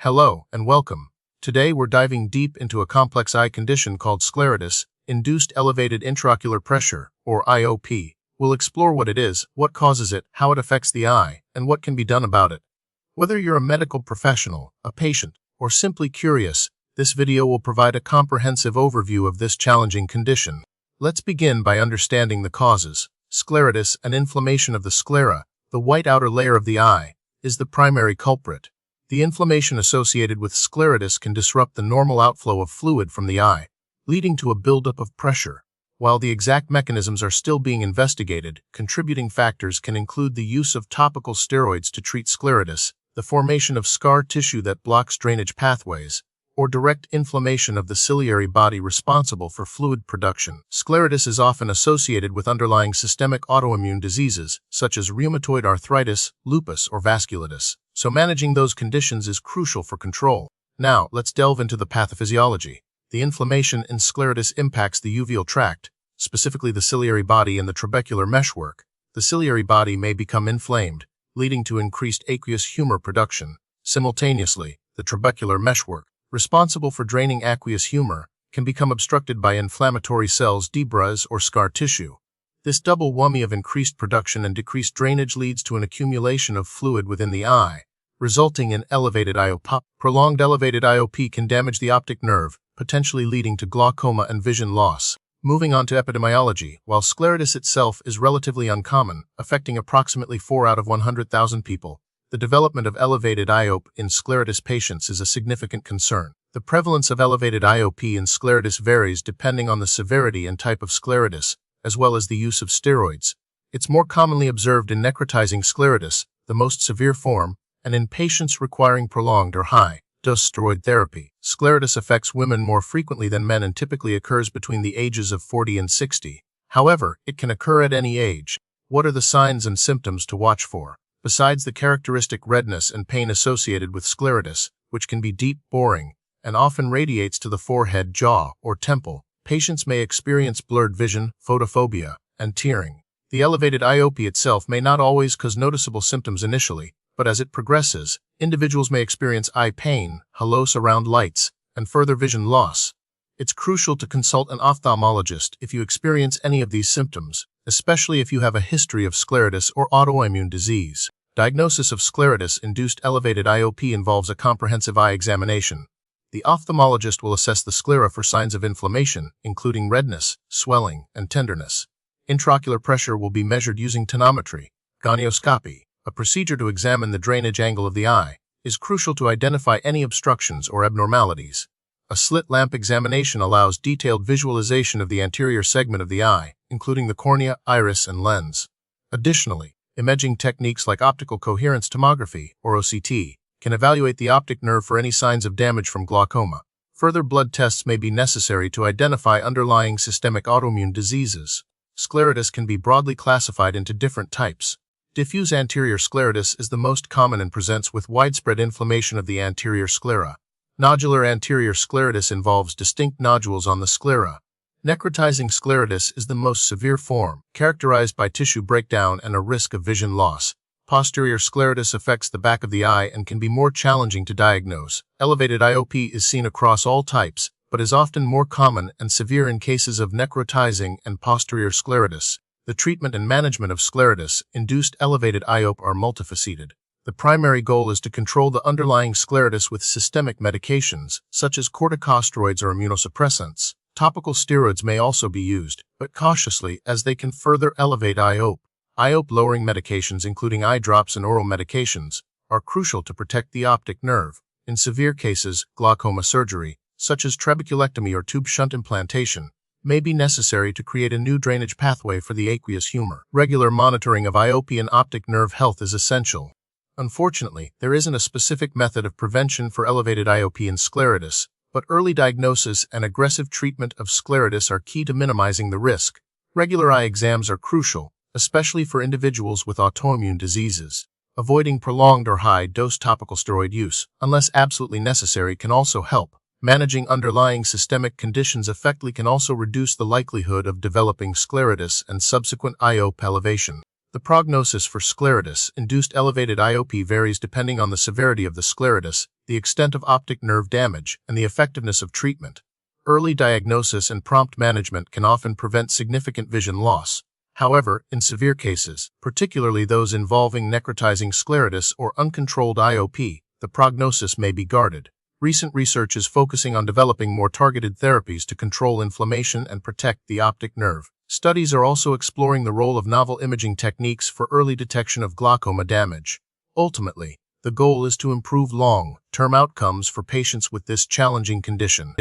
Hello and welcome. Today we're diving deep into a complex eye condition called Scleritis-Induced Elevated Intraocular Pressure, or IOP. We'll explore what it is, what causes it, how it affects the eye, and what can be done about it. Whether you're a medical professional, a patient, or simply curious, this video will provide a comprehensive overview of this challenging condition. Let's begin by understanding the causes. Scleritis, an inflammation of the sclera, the white outer layer of the eye, is the primary culprit. The inflammation associated with scleritis can disrupt the normal outflow of fluid from the eye, leading to a buildup of pressure. While the exact mechanisms are still being investigated, contributing factors can include the use of topical steroids to treat scleritis, the formation of scar tissue that blocks drainage pathways, or direct inflammation of the ciliary body responsible for fluid production. Scleritis is often associated with underlying systemic autoimmune diseases, such as rheumatoid arthritis, lupus, or vasculitis, so managing those conditions is crucial for control. Now, let's delve into the pathophysiology. The inflammation in scleritis impacts the uveal tract, specifically the ciliary body and the trabecular meshwork. The ciliary body may become inflamed, leading to increased aqueous humor production. Simultaneously, the trabecular meshwork, responsible for draining aqueous humor, can become obstructed by inflammatory cells, debris, or scar tissue. This double whammy of increased production and decreased drainage leads to an accumulation of fluid within the eye, resulting in elevated IOP. Prolonged elevated IOP can damage the optic nerve, potentially leading to glaucoma and vision loss. Moving on to epidemiology, while scleritis itself is relatively uncommon, affecting approximately 4 out of 100,000 people, the development of elevated IOP in scleritis patients is a significant concern. The prevalence of elevated IOP in scleritis varies depending on the severity and type of scleritis, as well as the use of steroids. It's more commonly observed in necrotizing scleritis, the most severe form, and in patients requiring prolonged or high-dose steroid therapy. Scleritis affects women more frequently than men and typically occurs between the ages of 40 and 60. However, it can occur at any age. What are the signs and symptoms to watch for? Besides the characteristic redness and pain associated with scleritis, which can be deep, boring, and often radiates to the forehead, jaw, or temple, patients may experience blurred vision, photophobia, and tearing. The elevated IOP itself may not always cause noticeable symptoms initially, but as it progresses, individuals may experience eye pain, halos around lights, and further vision loss. It's crucial to consult an ophthalmologist if you experience any of these symptoms, especially if you have a history of scleritis or autoimmune disease. Diagnosis of scleritis-induced elevated IOP involves a comprehensive eye examination. The ophthalmologist will assess the sclera for signs of inflammation, including redness, swelling, and tenderness. Intraocular pressure will be measured using tonometry. Gonioscopy, a procedure to examine the drainage angle of the eye, is crucial to identify any obstructions or abnormalities. A slit lamp examination allows detailed visualization of the anterior segment of the eye, including the cornea, iris, and lens. Additionally, imaging techniques like optical coherence tomography, or OCT, can evaluate the optic nerve for any signs of damage from glaucoma. Further blood tests may be necessary to identify underlying systemic autoimmune diseases. Scleritis can be broadly classified into different types. Diffuse anterior scleritis is the most common and presents with widespread inflammation of the anterior sclera. Nodular anterior scleritis involves distinct nodules on the sclera. Necrotizing scleritis is the most severe form, characterized by tissue breakdown and a risk of vision loss. Posterior scleritis affects the back of the eye and can be more challenging to diagnose. Elevated IOP is seen across all types, but is often more common and severe in cases of necrotizing and posterior scleritis. The treatment and management of scleritis-induced elevated IOP are multifaceted. The primary goal is to control the underlying scleritis with systemic medications, such as corticosteroids or immunosuppressants. Topical steroids may also be used, but cautiously, as they can further elevate IOP. IOP-lowering medications, including eye drops and oral medications, are crucial to protect the optic nerve. In severe cases, glaucoma surgery, such as trabeculectomy or tube shunt implantation, may be necessary to create a new drainage pathway for the aqueous humor. Regular monitoring of IOP and optic nerve health is essential. Unfortunately, there isn't a specific method of prevention for elevated IOP and scleritis, but early diagnosis and aggressive treatment of scleritis are key to minimizing the risk. Regular eye exams are crucial, especially for individuals with autoimmune diseases. Avoiding prolonged or high-dose topical steroid use, unless absolutely necessary, can also help. Managing underlying systemic conditions effectively can also reduce the likelihood of developing scleritis and subsequent IOP elevation. The prognosis for scleritis-induced elevated IOP varies depending on the severity of the scleritis, the extent of optic nerve damage, and the effectiveness of treatment. Early diagnosis and prompt management can often prevent significant vision loss. However, in severe cases, particularly those involving necrotizing scleritis or uncontrolled IOP, the prognosis may be guarded. Recent research is focusing on developing more targeted therapies to control inflammation and protect the optic nerve. Studies are also exploring the role of novel imaging techniques for early detection of glaucoma damage. Ultimately, the goal is to improve long-term outcomes for patients with this challenging condition.